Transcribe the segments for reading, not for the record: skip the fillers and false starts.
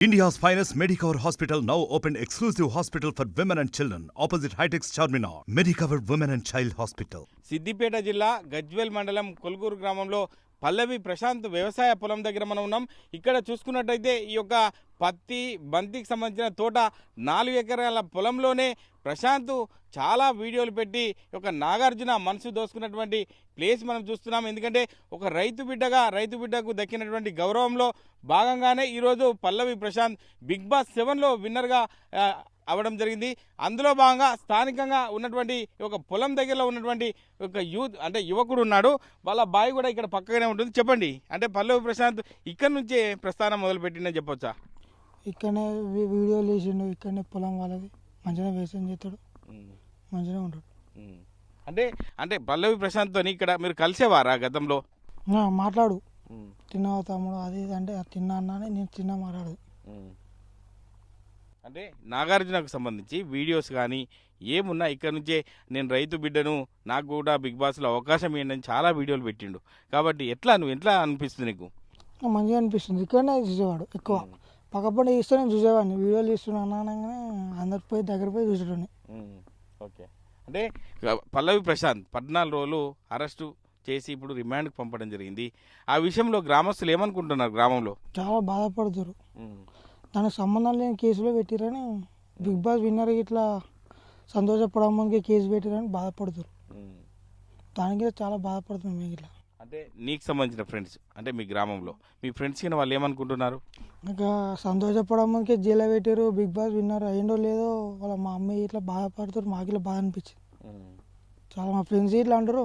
India's finest Medicover Hospital now opened exclusive hospital for women and children opposite Hightex Charminar. Medicover Women and Child Hospital. Siddipet జిల్లా గజ్వేల్ మండలం కొల్గూరు గ్రామంలో పల్లవి ప్రశాంత్ వ్యవసాయ పొలం దగ్గర మనం ఉన్నాం. ఇక్కడ చూసుకున్నట్టయితే ఈ యొక్క పత్తి బంతికి సంబంధించిన తోట 4 ఎకరాల పొలంలోనే ప్రశాంత్ చాలా వీడియోలు పెట్టి ఒక నాగార్జున మనసు దోసుకున్నటువంటి ప్లేస్ మనం చూస్తున్నాం. ఎందుకంటే ఒక రైతు బిడ్డకు దక్కినటువంటి గౌరవంలో భాగంగానే ఈరోజు పల్లవి ప్రశాంత్ బిగ్ బాస్ 7లో విన్నర్గా అవ్వడం జరిగింది. అందులో భాగంగా స్థానికంగా ఉన్నటువంటి ఒక పొలం దగ్గరలో ఉన్నటువంటి ఒక యువకుడు ఉన్నాడు. వాళ్ళ బాయ్ కూడా ఇక్కడ పక్కగానే ఉంటుంది. చెప్పండి, అంటే పల్లవి ప్రశాంత్ ఇక్కడ నుంచే ప్రస్థానం మొదలుపెట్టిందని చెప్పొచ్చా? ఇక్కడనే వీడియోలు వేసిండు, ఇక్కడనే పొలం వాళ్ళది మంచిగా వ్యవసాయం చేస్తాడు, మంచిగా ఉంటాడు. అంటే పల్లవి ప్రశాంత్తో ఇక్కడ మీరు కలిసేవారా గతంలో? మాట్లాడు, తిన్నావా తమ్ముడు అది ఇది అంటే తిన్నా అన్నానే, నేను తిన్నా మాట్లాడదు. అంటే నాగార్జునకు సంబంధించి వీడియోస్ కానీ ఏమున్నా ఇక్కడ నుంచే నేను రైతు బిడ్డను, నాకు కూడా బిగ్ బాస్లో అవకాశం ఏంటని చాలా వీడియోలు పెట్టిండు. కాబట్టి నువ్వు ఎట్లా అనిపిస్తుంది నీకు? మంచిగా అనిపిస్తుంది. ఇక్కడనే చూసేవాడు ఎక్కువ, పక్కపడి ఇస్తేనే చూసేవాడిని. వీడియోలు తీస్తున్నాను అనగానే అందరికి పోయి దగ్గర పోయి చూసేవాడిని. ఓకే, అంటే పల్లవి ప్రశాంత్ 14 రోజులు అరెస్టు చేసి ఇప్పుడు రిమాండ్కి పంపడం జరిగింది. ఆ విషయంలో గ్రామస్తులు ఏమనుకుంటున్నారు? గ్రామంలో చాలా బాధపడుతారు. దానికి సంబంధం లేని కేసులో పెట్టిరని, బిగ్ బాస్ విన్నర్ ఇట్లా సంతోషపడడానికి కేసు పెట్టిరని బాధపడుతారు. దానికి చాలా బాధపడుతుంది. మీకు ఇట్లా అంటే నీకు సంబంధించిన ఫ్రెండ్స్, అంటే మీ గ్రామంలో మీ ఫ్రెండ్స్ కింద వాళ్ళు ఏమనుకుంటున్నారు? ఇంకా సంతోషపడడానికి జైల్లో పెట్టారు, బిగ్ బాస్ విన్నర్ అయ్యిండో లేదో వాళ్ళ మా అమ్మాయి ఇట్లా బాధపడుతారు. మాకు ఇట్లా బాధ అనిపించింది. చాలా మా ఫ్రెండ్స్ ఇట్లా అంటారు,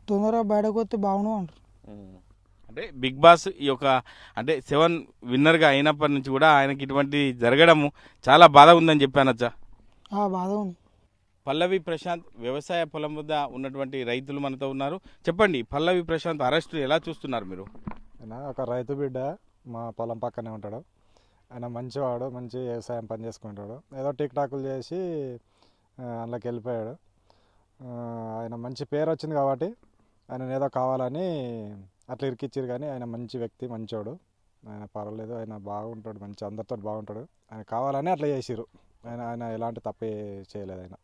తొందరగా బయటకు వస్తే బాగుండు అంటారు. అంటే బిగ్ బాస్ ఈ యొక్క 7 విన్నర్గా అయినప్పటి నుంచి కూడా ఆయనకి ఇటువంటి జరగడము చాలా బాధ ఉందని చెప్పానచ్చా? బాధ ఉంది. పల్లవి ప్రశాంత్ వ్యవసాయ పొలం వద్ద ఉన్నటువంటి రైతులు మనతో ఉన్నారు. చెప్పండి, పల్లవి ప్రశాంత్ అరెస్ట్ ఎలా చూస్తున్నారు మీరు? ఒక రైతు బిడ్డ మా పొలం పక్కనే ఉంటాడు. ఆయన మంచివాడు, మంచి వ్యవసాయం పని చేసుకుంటాడు. ఏదో టిక్ టాకులు చేసి అందులోకి వెళ్ళిపోయాడు. ఆయన మంచి పేరు వచ్చింది కాబట్టి ఆయన ఏదో కావాలని అట్లా ఇరికిచ్చారు. కానీ ఆయన మంచి వ్యక్తి, మంచోడు, ఆయన పర్వాలేదు, ఆయన బాగుంటాడు, మంచి అందరితో బాగుంటాడు. ఆయన కావాలని అట్లా చేసిరు. ఆయన ఎలాంటి తప్పే చేయలేదు. ఆయన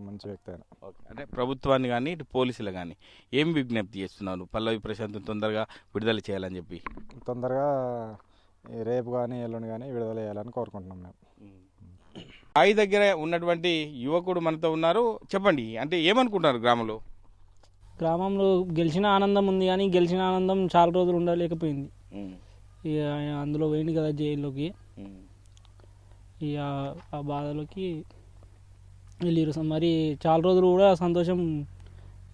మంచి వ్యక్తి. ఆయన అంటే ప్రభుత్వాన్ని కానీ ఇటు పోలీసులు కానీ ఏం విజ్ఞప్తి చేస్తున్నాను? పల్లవి ప్రశాంత్ తొందరగా విడుదల చేయాలని చెప్పి, తొందరగా రేపు కానీ ఎల్లుండి కానీ విడుదల చేయాలని కోరుకుంటున్నాం మేము. బావి దగ్గర ఉన్నటువంటి యువకుడు మనతో ఉన్నారు. చెప్పండి, అంటే ఏమనుకుంటున్నారు గ్రామంలో గెలిచిన ఆనందం ఉంది, కానీ గెలిచిన ఆనందం చాలా రోజులు ఉండలేకపోయింది. ఇక అందులో పోయింది కదా జైల్లోకి, ఇక ఆ బాధలోకి వెళ్ళిరు. మరి చాలా రోజులు కూడా సంతోషం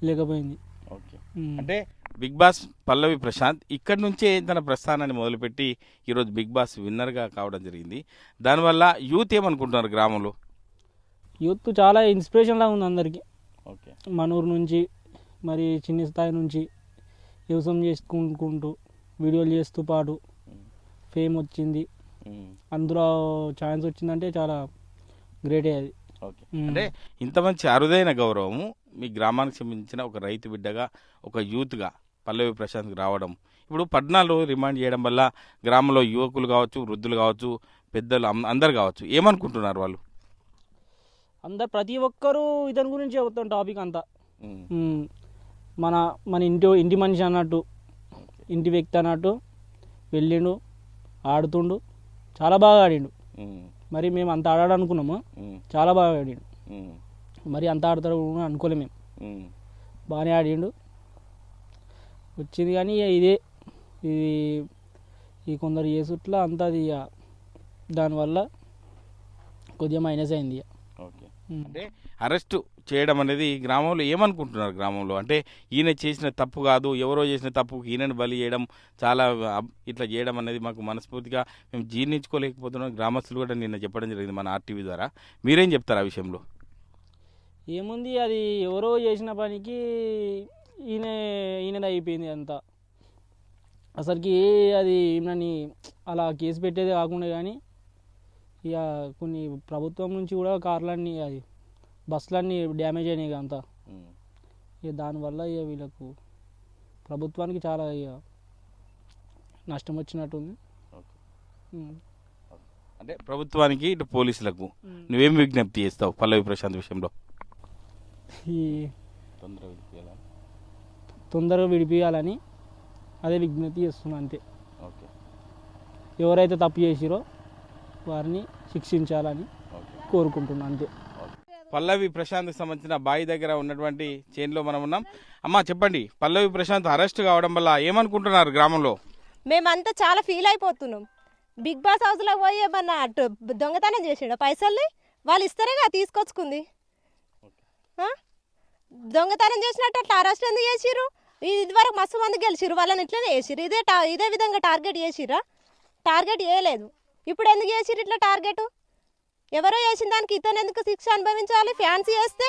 లేకపోయింది. ఓకే, అంటే బిగ్ బాస్ పల్లవి ప్రశాంత్ ఇక్కడి నుంచే తన ప్రస్థానాన్ని మొదలుపెట్టి ఈరోజు బిగ్ బాస్ విన్నర్గా కావడం జరిగింది. దానివల్ల యూత్ ఏమనుకుంటున్నారు గ్రామంలో? యూత్ చాలా ఇన్స్పిరేషన్లా ఉంది అందరికీ. ఓకే, మన ఊరు నుంచి మరి చిన్న స్థాయి నుంచి వ్యవసాయం చేసుకుంటూ వీడియోలు చేస్తూ పాటు ఫేమ్ వచ్చింది, అందులో ఛాన్స్ వచ్చిందంటే చాలా గ్రేటే అది. ఓకే, అంటే ఇంత మంచి అరుదైన గౌరవము మీ గ్రామానికి సంబంధించిన ఒక రైతు బిడ్డగా, ఒక యూత్గా పల్లవి ప్రశాంత్కి రావడం, ఇప్పుడు 14 రోజులు రిమాండ్ చేయడం వల్ల గ్రామంలో యువకులు కావచ్చు, వృద్ధులు కావచ్చు, పెద్దలు అందరు కావచ్చు, ఏమనుకుంటున్నారు వాళ్ళు? ప్రతి ఒక్కరూ ఇతని గురించి చెబుతాం. టాపిక్ అంతా మన ఇంటి మనిషి అన్నట్టు, ఇంటి వ్యక్తి అన్నట్టు వెళ్ళిండు, ఆడుతుండు, చాలా బాగా ఆడిండు. మరి మేము అంత ఆడాడు అనుకున్నాము, చాలా బాగా ఆడిండు. మరి అంత ఆడతాడు అనుకోలేము మేము. బాగానే ఆడిండు, వచ్చింది. కానీ ఇది ఈ కొందరు చేసుట్లా అంతా అది దానివల్ల కొద్దిగా మైనస్ అయింది. ఓకే, అంటే అరెస్టు చేయడం అనేది గ్రామంలో ఏమనుకుంటున్నారు? గ్రామంలో అంటే ఈయన చేసిన తప్పు కాదు, ఎవరో చేసిన తప్పుకి ఈయనను బలి చేయడం, చాలా ఇట్లా చేయడం అనేది మాకు మనస్ఫూర్తిగా మేము జీర్ణించుకోలేకపోతున్నాం. గ్రామస్తులు కూడా నిన్న చెప్పడం జరిగింది మన RTV ద్వారా. మీరేం చెప్తారు ఆ విషయంలో? ఏముంది, అది ఎవరో చేసిన పనికి ఈయనది అయిపోయింది అంతా. అసలుకి అది ఈయనని అలా కేసు పెట్టేది కాకుండా, కానీ ఇక కొన్ని ప్రభుత్వం నుంచి కూడా కార్లన్నీ అది బస్సులన్నీ డ్యామేజ్ అయినాయి అంతా. ఇక దానివల్ల ఇక వీళ్ళకు ప్రభుత్వానికి చాలా ఇక నష్టం వచ్చినట్టుంది. అంటే ప్రభుత్వానికి ఇటు పోలీసులకు నువ్వేం విజ్ఞప్తి చేస్తావు పల్లవి ప్రశాంత్ విషయంలో? ఈ తొందరగా విడిపించాలని అదే విజ్ఞప్తి చేస్తున్నా అంతే. ఓకే, ఎవరైతే తప్పు చేసిరో వారిని శిక్షించాలని కోరుకుంటున్నా అంతే. పల్లవి ప్రశాంత్కి సంబంధించిన బావి దగ్గర ఉన్నటువంటి చైన్లో మనం ఉన్నాం. అమ్మా చెప్పండి, పల్లవి ప్రశాంత్ అరెస్ట్ కావడం వల్ల ఏమనుకుంటున్నారు గ్రామంలో? మేమంతా చాలా ఫీల్ అయిపోతున్నాం. బిగ్ బాస్ హౌస్లో పోయి ఏమన్నా దొంగతనం చేసిండు పైసల్ని వాళ్ళు ఇస్తారేగా తీసుకొచ్చుకుంది. దొంగతనం చేసినట్టు అట్లా అరెస్ట్ ఎందుకు చేసిర్రు? ఇదివరకు మస్తు మంది గెలిచిర్రు, వాళ్ళని ఇట్లనే చేసిర్రు. ఇదే విధంగా టార్గెట్ చేసిర్రా? టార్గెట్ చేయలేదు. ఇప్పుడు ఎందుకు చేసిర్రు ఇట్లా టార్గెట్? ఎవరో చేసిన దానికి ఇతను ఎందుకు శిక్ష అనుభవించాలి? ఫ్యాన్స్ చేస్తే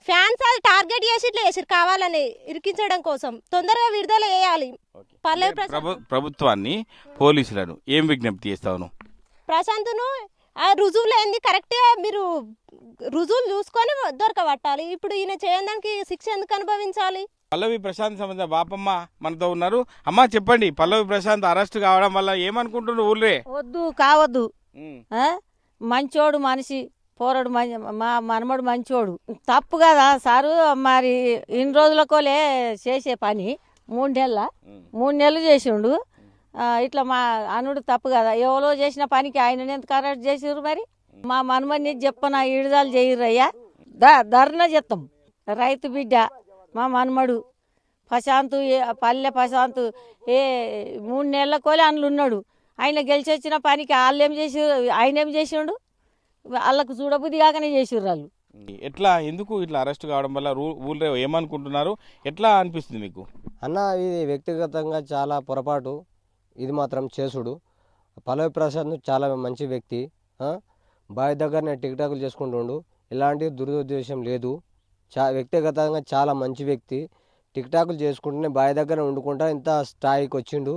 ఫ్యాన్స్ అది టార్గెట్ చేసి ఇట్లా చేసిర్రు కావాలని ఇరికించడం కోసం. తొందరగా విడుదల చేయాలి పల్లవి ప్రభుత్వాన్ని, పోలీసులను ఏం విజ్ఞప్తి చేస్తావు? ప్రశాంత్ను ఆ రుజువులు ఏంది కరెక్ట్గా మీరు రుజువులు చూసుకొని దొరకబట్టాలి. ఇప్పుడు ఈయన చేయడానికి శిక్ష ఎందుకు అనుభవించాలి? పల్లవి ప్రశాంత్ సంబంధించిన బాపమ్మ మనతో ఉన్నారు. అమ్మా చెప్పండి, పల్లవి ప్రశాంత్ అరెస్ట్ కావడం వల్ల ఏమనుకుంటున్నారు ఊళ్ళే? వద్దు కావద్దు, మంచోడు మనిషి, పోరాడు మా మనమడు మంచోడు. తప్పు కదా సారు, మరి ఇన్ని రోజులకోలే చేసే పని 3 నెలలు చేసిండు. ఇట్లా మా అనుడు తప్పు కదా, ఎవరో చేసిన పనికి ఆయన ఎందుకు అరెస్ట్ చేసిర్రు? మరి మా మనమని చెప్పన విడుదల చేయరయ్యా, ధర్నా చేస్తాం. రైతు బిడ్డ మా మనమడు ప్రశాంత్, పల్లె ప్రశాంత్ 3 నెలలకోలే అందులో ఉన్నాడు. ఆయన గెలిచి వచ్చిన పనికి వాళ్ళు ఏం చేసిర్రు, ఆయన ఏం చేసిండు? వాళ్ళకు చూడబుద్ధి కాకనే చేసిర్రు వాళ్ళు. ఎట్లా ఎందుకు ఇట్లా అరెస్ట్ కావడం వల్ల ఊళ్ళో ఏమనుకుంటున్నారు? ఎట్లా అనిపిస్తుంది మీకు? అన్న ఇది వ్యక్తిగతంగా చాలా పొరపాటు, ఇది మాత్రం చేసుడు. పల్లవి ప్రశాంత్ చాలా మంచి వ్యక్తి, బావి దగ్గరనే టిక్టాకులు చేసుకుంటుండు, ఎలాంటి దురుద్దేశం లేదు. వ్యక్తిగతంగా చాలా మంచి వ్యక్తి, టిక్టాకులు చేసుకుంటూనే బావి దగ్గర వండుకుంటా ఇంత స్థాయికి వచ్చిండు.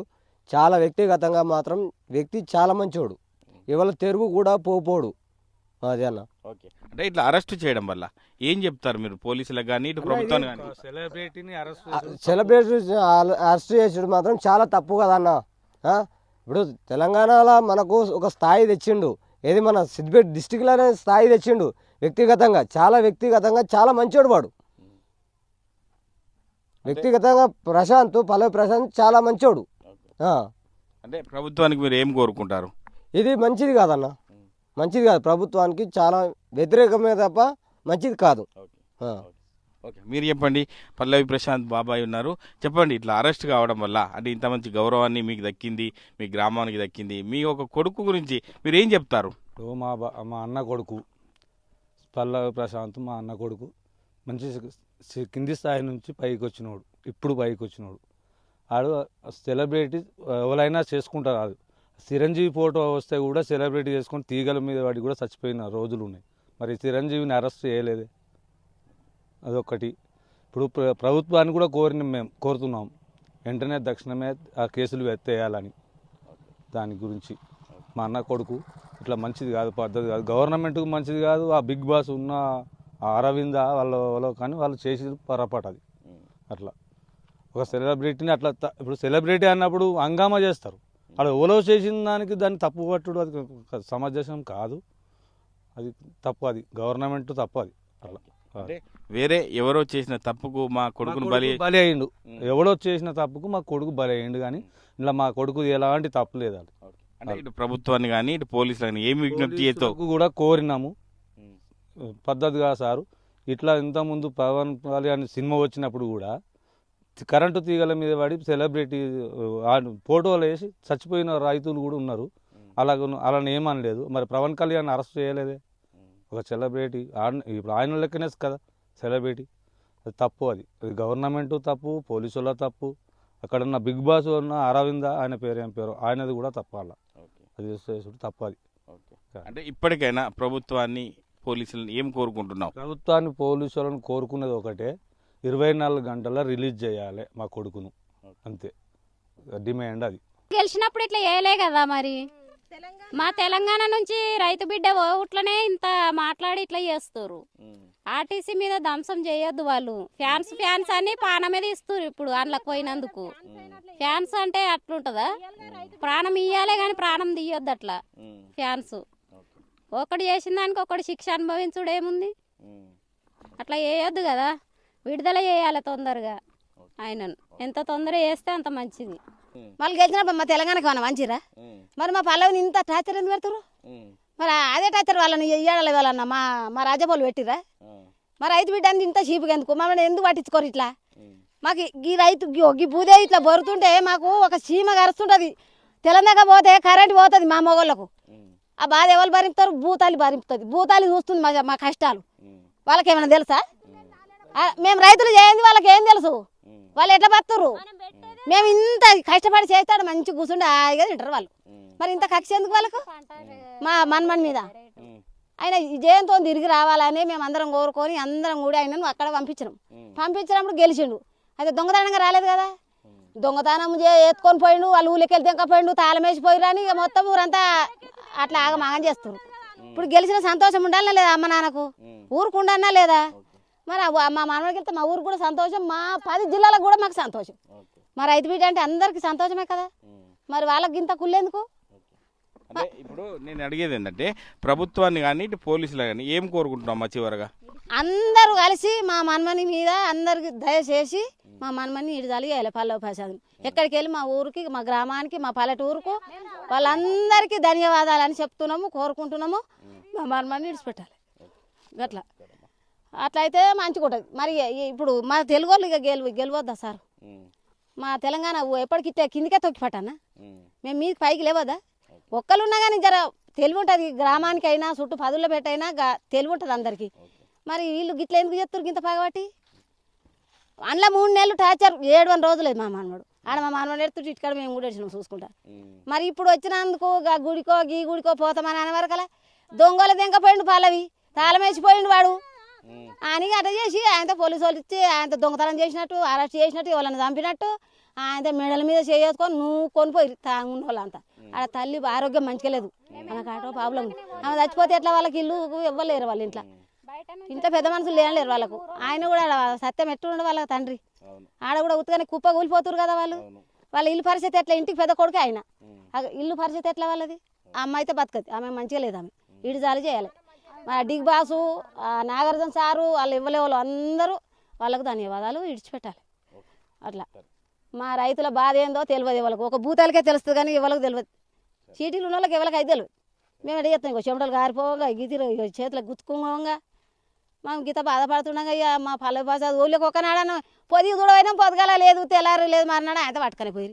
చాలా వ్యక్తిగతంగా మాత్రం వ్యక్తి చాలా మంచోడు, ఎవరి తెరుగు కూడా పోపోడు. అదే అన్న. ఓకే, అంటే ఇట్లా అరెస్ట్ చేయడం వల్ల ఏం చెప్తారు మీరు పోలీసులకు కానీ ఇటు ప్రభుత్వాన్ని కానీ? సెలబ్రిటీ అరెస్ట్ చేసాడు మాత్రం చాలా తప్పు కదన్న. ఇప్పుడు తెలంగాణలో మనకు ఒక స్థాయి తెచ్చిండు, ఏది మన సిద్దిపేట డిస్టిక్లోనే స్థాయి తెచ్చిండు. వ్యక్తిగతంగా చాలా మంచోడు వాడు. వ్యక్తిగతంగా పల్లవి ప్రశాంత్ చాలా మంచోడు. అంటే ప్రభుత్వానికి మీరు ఏం కోరుకుంటారు? ఇది మంచిది కాదన్న, మంచిది కాదు. ప్రభుత్వానికి చాలా వ్యతిరేకమే తప్ప మంచిది కాదు. ఓకే, మీరు చెప్పండి. పల్లవి ప్రశాంత్ బాబాయ్ ఉన్నారు, చెప్పండి. ఇట్లా అరెస్ట్ కావడం వల్ల అంటే ఇంత మంచి గౌరవాన్ని మీకు దక్కింది, మీ గ్రామానికి దక్కింది, మీ ఒక కొడుకు గురించి మీరు ఏం చెప్తారు? మా అన్న కొడుకు పల్లవి ప్రశాంత్, మా అన్న కొడుకు మంచి కింది స్థాయి నుంచి పైకి వచ్చినోడు, ఇప్పుడు పైకి వచ్చినోడు. ఆడు సెలబ్రిటీ ఎవరైనా చేసుకుంటారు. అది చిరంజీవి ఫోటో వస్తే కూడా సెలబ్రిటీ చేసుకొని తీగల మీద వాడి కూడా చచ్చిపోయిన రోజులు ఉన్నాయి. మరి చిరంజీవిని అరెస్ట్ చేయలేదే, అదొకటి. ఇప్పుడు ప్రభుత్వాన్ని కూడా మేము కోరుతున్నాం, వెంటనే తక్షణమే ఆ కేసులు ఎత్తేయాలని. దాని గురించి మా అన్న కొడుకు ఇట్లా మంచిది కాదు, పద్ధతి కాదు, గవర్నమెంట్కు మంచిది కాదు. ఆ బిగ్ బాస్ ఉన్న అరవింద వాళ్ళ కానీ వాళ్ళు చేసి పొరపాటు అది. అట్లా ఒక సెలబ్రిటీని అట్లా ఇప్పుడు సెలబ్రిటీ అన్నప్పుడు హంగామా చేస్తారు. అలా ఓలో చేసిన దానికి దాన్ని తప్పు పట్టుడు అది సమంజసం కాదు, అది తప్పు, అది గవర్నమెంట్ తప్పు. అది అట్లా వేరే ఎవరో చేసిన తప్పుకు మా కొడుకును బలి అయ్యిండు, ఎవడో చేసిన తప్పుకు మా కొడుకు బలి అయ్యిండు. కానీ ఇలా మా కొడుకు ఎలాంటి తప్పు లేదు. అది అంటే ఇటు ప్రభుత్వాన్ని కానీ ఇటు పోలీసులని ఏమి విజ్ఞప్తి చేస్తావు? కూడా కోరినాము, పద్ధతిగా సారు. ఇట్లా ఇంతకుముందు పవన్ కళ్యాణ్ సినిమా వచ్చినప్పుడు కూడా కరెంటు తీగల మీద పడి సెలబ్రిటీ ఫోటోలు వేసి చచ్చిపోయిన రైతులు కూడా ఉన్నారు. అలానే ఏమనలేదు. మరి పవన్ కళ్యాణ్ అరెస్ట్ చేయలేదే, ఒక సెలబ్రిటీ. ఇప్పుడు ఆయన లెక్కనే కదా సెలబ్రిటీ. అది తప్పు, అది గవర్నమెంట్ తప్పు, పోలీసుల తప్పు. అక్కడ ఉన్న బిగ్ బాస్ ఉన్న అరవింద, ఆయన పేరు ఏం పేరు, ఆయనది కూడా తప్పు. అలా అది తప్పు. అది అంటే ఇప్పటికైనా ప్రభుత్వాన్ని, పోలీసులను ఏం కోరుకుంటున్నావు? ప్రభుత్వాన్ని, పోలీసులను కోరుకునేది ఒకటే, 24 గంటల్లో రిలీజ్ చేయాలి మా కొడుకును, అంతే డిమాండ్. అది గెలిచినప్పుడు ఇట్లా చేయలే కదా, మరి మా తెలంగాణ నుంచి రైతు బిడ్డ ఓట్లనే ఇంత మాట్లాడి ఇట్లా చేస్తారు. ఆర్టీసీ మీద ధ్వంసం చేయొద్దు వాళ్ళు. ఫ్యాన్స్ అని ప్రాణం మీద ఇస్తారు ఇప్పుడు అందులోకి పోయినందుకు. ఫ్యాన్స్ అంటే అట్లుంటుందా? ప్రాణం ఇయ్యాలే కానీ ప్రాణం తీయొద్దు అట్లా. ఫ్యాన్స్ ఒకటి చేసిన దానికి ఒకటి శిక్ష అనుభవించుడు ఏముంది? అట్లా చేయొద్దు కదా, విడుదల చేయాలి తొందరగా. ఆయనను ఎంత తొందర చేస్తే అంత మంచిది. వాళ్ళు గెలిచినప్పుడు మా తెలంగాణకి ఏమన్నా మంచిరా? మరి మా పల్లవిని ఇంత టార్చర్ ఎందుకు పెడతారు? మరి అదే టార్చర్ వాళ్ళని ఇయ్యాలి వాళ్ళన్న మా రాజపోలు పెట్టిరా? మరి రైతు బిడ్డ ఇంత చీపుగా ఎందుకు మమ్మల్ని ఎందుకు పట్టించుకోరు ఇట్లా? మాకు ఈ రైతు ఈ భూదే ఇట్లా బొరుతుంటే మాకు ఒక చీమ గరుస్తుంటుంది. తెలంగాణ పోతే కరెంట్ పోతుంది మా మొగోళ్ళకు. ఆ బాధ ఎవరు భరింపుతారు? భూతాలి భరింపుతుంది. భూతాలి చూస్తుంది మా కష్టాలు. వాళ్ళకి ఏమైనా తెలుసా? మేము రైతులు చేయండి వాళ్ళకి ఏం తెలుసు? వాళ్ళు ఎట్లా బతురు? మేము ఇంత కష్టపడి చేస్తాడు మంచి కూర్చుండి హాయిగా తింటారు వాళ్ళు. మరి ఇంత కక్ష ఎందుకు వాళ్ళకు మా మన్మన్ మీద? ఆయన జయంతో తిరిగి రావాలని మేము అందరం కోరుకొని అందరం కూడా ఆయనను అక్కడ పంపించినప్పుడు గెలిచిండు. అయితే దొంగతనంగా రాలేదు కదా, దొంగతనం ఎత్తుకొని పోయిండు. వాళ్ళు ఊళ్ళకి వెళ్తే ఇంకా పోయిండు, తాళం వేసిపోయిరు అని ఇక మొత్తం ఊరంతా అట్లా ఆగమాగం చేస్తారు. ఇప్పుడు గెలిచిన సంతోషం ఉండాలన్నా లేదా అమ్మ నాన్నకు? ఊరుకు ఉండన్నా లేదా? మరి మా మనవడికి వెళ్తే మా ఊరికి కూడా సంతోషం, మా 10 జిల్లాలకు కూడా మాకు సంతోషం. మా రైతు బిడ్డ అంటే అందరికి సంతోషమే కదా, మరి వాళ్ళకి ఇంత కుళ్ళేందుకు? అంటే ఇప్పుడు నేను అడిగేది ఏంటంటే ప్రభుత్వాన్ని కానీ ఇటు పోలీసులు కానీ ఏం కోరుకుంటున్నాం చివరగా? అందరూ కలిసి మా మన్మని మీద అందరికి దయచేసి మా మన్మని ఇడిదాలి చేయాలి. పల్లవి ప్రసాద్ ఎక్కడికి వెళ్ళి మా ఊరికి, మా గ్రామానికి, మా పల్లెటూరుకు వాళ్ళందరికీ ధన్యవాదాలని చెప్తున్నాము, కోరుకుంటున్నాము. మా మన్మని ఇడిచిపెట్టాలి అట్లా. అట్లయితే మంచిగా ఉంటుంది. మరి ఇప్పుడు మా తెలుగు వాళ్ళు ఇక గెలవద్దా సార్? మా తెలంగాణ ఎప్పటికి కిందికే తొక్కి పట్టానా? మేము మీకు పైకి లేవద్దా? ఒక్కరు ఉన్నా కానీ జర తెలివి ఉంటుంది గ్రామానికి అయినా, చుట్టూ పదుల్లో పెట్టైనా తెలివి ఉంటుంది అందరికీ. మరి వీళ్ళు గిట్ల ఎందుకు చెప్తారు ఇంత పగబట్టి? అందులో 3 నెలలు టార్చర్, 7 రోజులేదు మా మనవాడు. ఆడ మా మనవాడు ఎడుతుంటే ఇటుకాడ మేము కూడా ఎడిచినాం చూసుకుంటా. మరి ఇప్పుడు వచ్చినందుకు గుడికో గుడికో పోతామని అనే వరకలా దొంగలు దెంకపోయిండు పల్లవి, తాళం వేసిపోయిండు వాడు అని అట్లా చేసి ఆయనతో పోలీసు వాళ్ళు ఇచ్చి ఆయనతో దొంగతనం చేసినట్టు, అరెస్ట్ చేసినట్టు, ఎవరైనా చంపినట్టు ఆయనతో మెడల మీద చేసుకొని నువ్వు కొనిపోయి తాగున్న వాళ్ళంతా. ఆడ తల్లి ఆరోగ్యం మంచిగా లేదు, మనకు ఆటో ప్రాబ్లం ఉంది. ఆమె చచ్చిపోతే ఎట్లా? వాళ్ళకి ఇల్లు ఇవ్వలేరు, వాళ్ళ ఇంట్లో పెద్ద మనుషులు లేనలేరు వాళ్ళకు. ఆయన కూడా సత్యం ఎట్టుండే వాళ్ళ తండ్రి ఆడ కూడా ఉత్తగానే కుప్ప కూలిపోతురు కదా వాళ్ళు. వాళ్ళ ఇల్లు పరిస్థితి ఎట్లా? ఇంటికి పెద్ద కొడుకు ఆయన, ఇల్లు పరిస్థితి ఎట్లా వాళ్ళది? ఆ అమ్మ అయితే బతకదు, ఆమె మంచిగా లేదు. ఆమె ఇడిజాలు చేయాలి. మా డిగ్ బాసు, నాగార్జున సారు, వాళ్ళు ఇవ్వలే వాళ్ళు అందరూ వాళ్ళకు ధన్యవాదాలు, ఇడిచిపెట్టాలి అట్లా. మా రైతుల బాధ ఏందో తెలియదు ఎవరికి, ఒక భూతాలకే తెలుస్తుంది కానీ ఎవరికి తెలియదు. చీటీలు ఉన్న వాళ్ళకి ఎవరికి అయితే తెలియదు. మేము ఎడ చేస్తాం ఇక చెమటలు గారిపోగా గీతిలో చేతులకు గుచ్చుకోగా మేము గీత బాధపడుతుండగా ఇక మా పల్లవి ప్రసాద్ ఊళ్ళోకి ఒకనాడను పొదిగి దూడమైనా పొదగాల లేదు, తెల్లారు లేదు, మర్నాడు ఆయన పట్టుకొని పోయి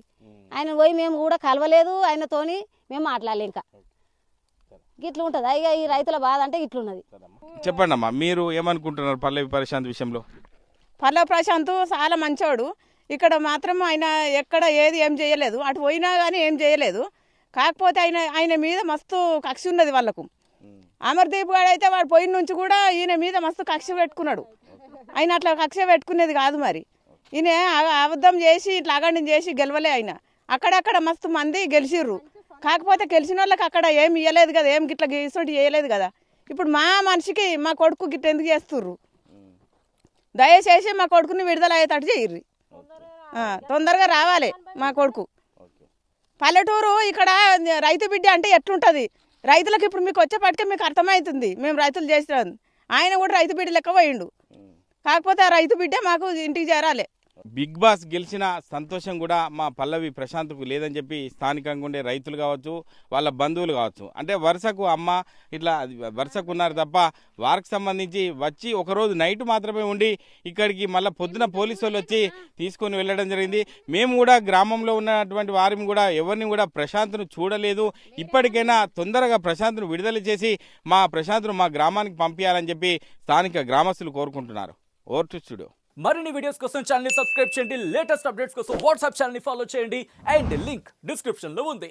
ఆయన పోయి మేము కూడా కలవలేదు, ఆయనతోని మేము మాట్లాడలే. ఇంకా గిట్ల ఉంటుందా ఇక ఈ రైతుల బాధ అంటే ఇట్లున్నది. చెప్పండి అమ్మా, మీరు ఏమనుకుంటున్నారు పల్లవి ప్రశాంత్ విషయంలో? పల్లవి ప్రశాంత్ చాలా మంచోడు. ఇక్కడ మాత్రం ఆయన ఎక్కడ ఏం చేయలేదు, అటు పోయినా కానీ ఏం చేయలేదు. కాకపోతే ఆయన మీద మస్తు కక్ష ఉన్నది వాళ్ళకు. అమర్దీప్ గారు అయితే వాడు పోయిన నుంచి కూడా ఈయన మీద మస్తు కక్ష పెట్టుకున్నాడు. ఆయన అట్లా కక్ష పెట్టుకునేది కాదు. మరి ఈయన అబద్ధం చేసి ఇట్లా అగండం చేసి గెలవలే. ఆయన అక్కడక్కడ మస్తు మంది గెలిచిర్రు. కాకపోతే గెలిచిన వాళ్ళకి అక్కడ ఏం ఇవ్వలేదు కదా, ఏం గిట్లా గీసోటి చేయలేదు కదా. ఇప్పుడు మా మనిషికి మా కొడుకు గిట్ల ఎందుకు చేస్తుర్రు? దయచేసి మా కొడుకుని విడుదల అయ్యేటట్టు చేయర్రి, తొందరగా రావాలి మా కొడుకు. పల్లెటూరు ఇక్కడ రైతు బిడ్డ అంటే ఎట్లుంటుంది? రైతులకు ఇప్పుడు మీకు వచ్చేపటికే మీకు అర్థమవుతుంది. మేము రైతులు చేసినాం. ఆయన కూడా రైతు బిడ్డ లెక్క పోయిండు. కాకపోతే ఆ రైతు బిడ్డ మాకు ఇంటికి చేరాలి. బిగ్ బాస్ గెలిచిన సంతోషం కూడా మా పల్లవి ప్రశాంత్కు లేదని చెప్పి స్థానికంగా ఉండే రైతులు కావచ్చు, వాళ్ళ బంధువులు కావచ్చు, అంటే వరుసకు అమ్మ ఇట్లా వరుసకు ఉన్నారు తప్ప వారికి సంబంధించి వచ్చి ఒకరోజు నైట్ మాత్రమే ఉండి ఇక్కడికి మళ్ళీ పొద్దున పోలీసు వాళ్ళు వచ్చి తీసుకొని వెళ్ళడం జరిగింది. మేము కూడా గ్రామంలో ఉన్నటువంటి వారిని కూడా ఎవరిని కూడా ప్రశాంత్ను చూడలేదు. ఇప్పటికైనా తొందరగా ప్రశాంత్ను విడుదల చేసి మా ప్రశాంత్ను మా గ్రామానికి పంపించాలని చెప్పి స్థానిక గ్రామస్తులు కోరుకుంటున్నారు. Over to studio. మరిన్ని వీడియోస్ కోసం ఛానల్ ని సబ్స్క్రైబ్ చేయండి, లేటెస్ట్ అప్డేట్స్ కోసం వాట్సాప్ ఛానల్ ని ఫాలో చేయండి అండ్ లింక్ డిస్క్రిప్షన్ లో ఉంది.